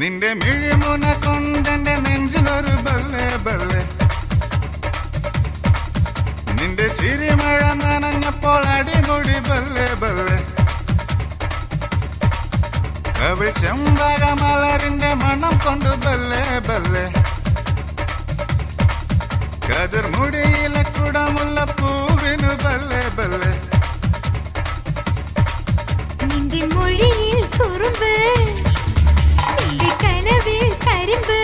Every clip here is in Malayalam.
നിന്റെ മിഴിമുന കൊണ്ടെന്റെ നെഞ്ചിലൊരു ബല്ലെ ബല്ലെ. നിന്റെ ചിരിമഴ നനഞ്ഞപ്പോൾ അടിമുടി ബല്ലെ ബല്ലെ. കവിൾ ചെമ്പകമലരിന്റെ മണം കൊണ്ട് ബല്ലെ ബല്ലെ. കതിർമുടിയിലെ കുടമുള്ള പൂവിനു ബല്ലെ ബല്ലെ. നിന്റെ മൊഴിയിൽ കുറുമ്പ്, നിന്റെ കനവിൽ കരിമ്പ്.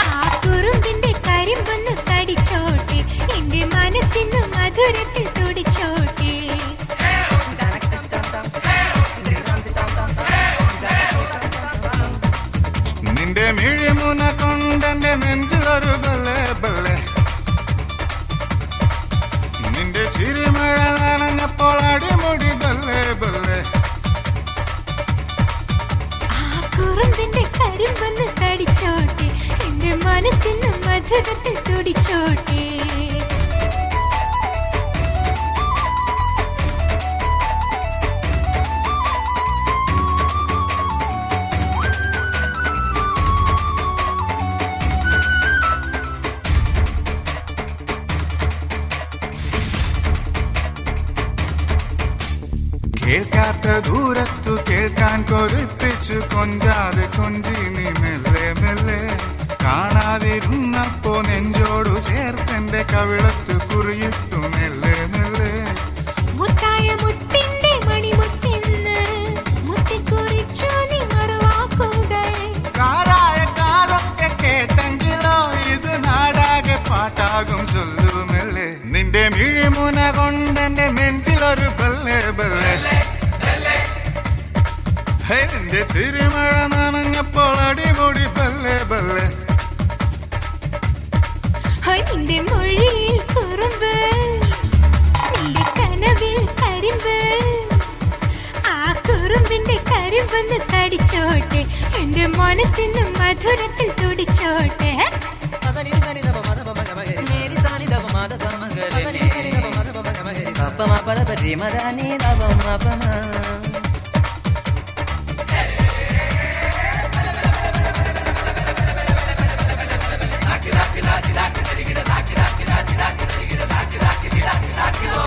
ആ കുറുമ്പിന്റെ കരിമ്പൊന്ന് കടിച്ചോട്ടെ, എന്റെ മനസ്സിന് മധുരത്തിൽ തുടിച്ചോട്ടെ. നിന്റെ മിഴിമുന കൊണ്ടെന്റെ നെഞ്ചിലൊരു ബല്ലെ ബല്ലെ. നിന്റെ ചിരിമഴ നനഞ്ഞപ്പോൾ അടിമുടി ബല്ലെ ബല്ലെ. ആ കുറുമ്പിന്റെ കരിമ്പൊന്ന് കടിച്ചോട്ടെ, എന്റെ മനസ്സിന് മധുരത്തിൽ തുടിച്ചോട്ടെ. കേൾക്കാത്ത ദൂരത്തു കേൾക്കാൻ കൊതിപ്പിച്ചു കൊഞ്ചാതെ കൊഞ്ചി നീ മെല്ലെ മെല്ലെ. കാണാതിരുന്നപ്പോ നെഞ്ചോടു ചേർത്തെന്റെ കവിളത്ത് കുറിയിട്ടു മെല്ലെ മെല്ലെ. മുത്തായ മുത്തിന്റെ മണിമുത്തെന്ന് മുത്തിക്കുറിച്ചു നീ മറുവാക്കുകൾ. കാരായ കാലൊക്കെ കേട്ടെങ്കിലോ ഇത് നാടാകെ പാട്ടാകും ചൊല്ലുമെല്ലെ. നിന്റെ മിഴിമുന കൊണ്ടെന്റെ നെഞ്ചിലൊരു ബല്ലെ ബല്ലെ. നിന്റെ ചിരിമഴ നനഞ്ഞപ്പോൾ അടിമുടി ബല്ലെ ബല്ലെ. നിന്റെ മൊഴിയിൽ കുറുമ്പ്, നിന്റെ കനവിൽ കരിമ്പ്. ആ കുറുമ്പിന്റെ കരിമ്പൊന്ന് കടിച്ചോട്ടെ, എന്റെ മനസ്സിന് മധുരത്തിൽ തുടിച്ചോട്ടെ.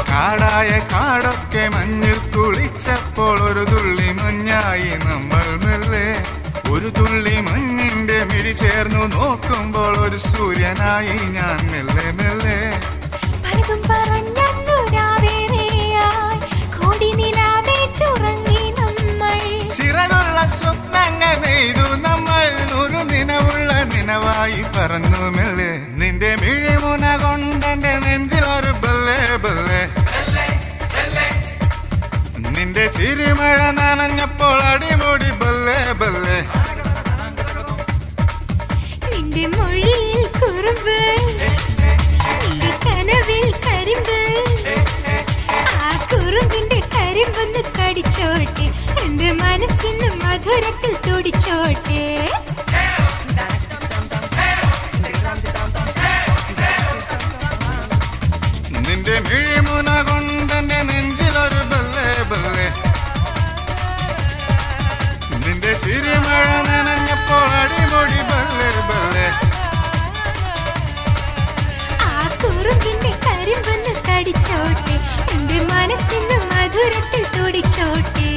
കാടായ കാടൊക്കെ മഞ്ഞിൽ കുളിച്ചപ്പോൾ ഒരു തുള്ളി മഞ്ഞായി നമ്മൾ മെല്ലെ. ഒരു തുള്ളി മഞ്ഞിന്റെ മിഴി ചേർന്നു നോക്കുമ്പോൾ ഒരു സൂര്യനായി ഞാൻ മെല്ലെ മെല്ലെ. പലതും പറഞ്ഞങ്ങു രാവേറെയായി കോടി നിലാവേറ്റുറങ്ങി നമ്മൾ. ചിറകുള്ള സ്വപ്നങ്ങൾ നെയ്തു നമ്മൾ ഒരു നിലവുള്ള നിലവായി പറന്നു മെല്ലെ. നിന്റെ മിഴിമുന കൊണ്ടെന്റെ നെഞ്ചിലൊരു ബല്ലെ ബല്ലെ. നിന്റെ ചിരിമഴ നനഞ്ഞപ്പോൾ അടിമുടി ബല്ലെ ബല്ലെ. നിന്റെ മൊഴിയിൽ കുറുമ്പ്, നിന്റെ കനവിൽ കരിമ്പ്. ആ കുറുമ്പിന്റെ കരിമ്പൊന്ന് കടിച്ചോട്ടെ, എന്റെ മനസ്സിന് മധുരത്തിൽ തുടിച്ചോട്ടെ. നിന്റെ മിഴിമുന കൊണ്ടെന്റെ നെഞ്ചിലൊരു ബല്ലെ ബല്ലെ. നിന്റെ ചിരിമഴ നനഞ്ഞപ്പോൾ അടിമുടി ബല്ലെ ബല്ലെ. ആ കുറുമ്പിന്റെ കരിമ്പൊന്ന് കടിച്ചോട്ടെ, എന്റെ മനസ്സിന് മധുരത്തിൽ തുടിച്ചോട്ടെ.